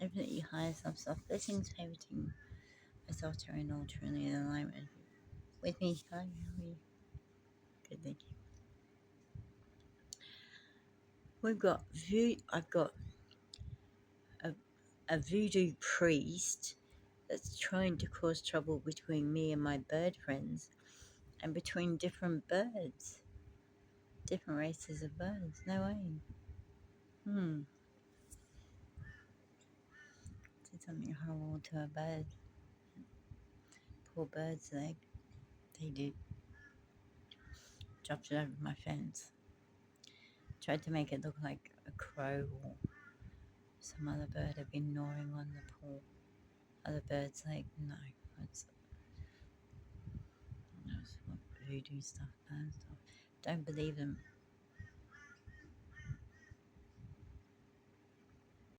Infinitely higher self blessings, everything. Myself terrain all truly in alignment with me. Hi, how are you? Good, thank you. I've got a, a voodoo priest that's trying to cause trouble between me and my bird friends and between different birds, different races of birds. No way. Did something horrible to a bird. Poor bird's leg. They did. Dropped it over my fence. Tried to make it look like a crow or some other bird had been gnawing on the poor other bird's leg. No, that's what voodoo stuff, bad stuff. Don't believe them.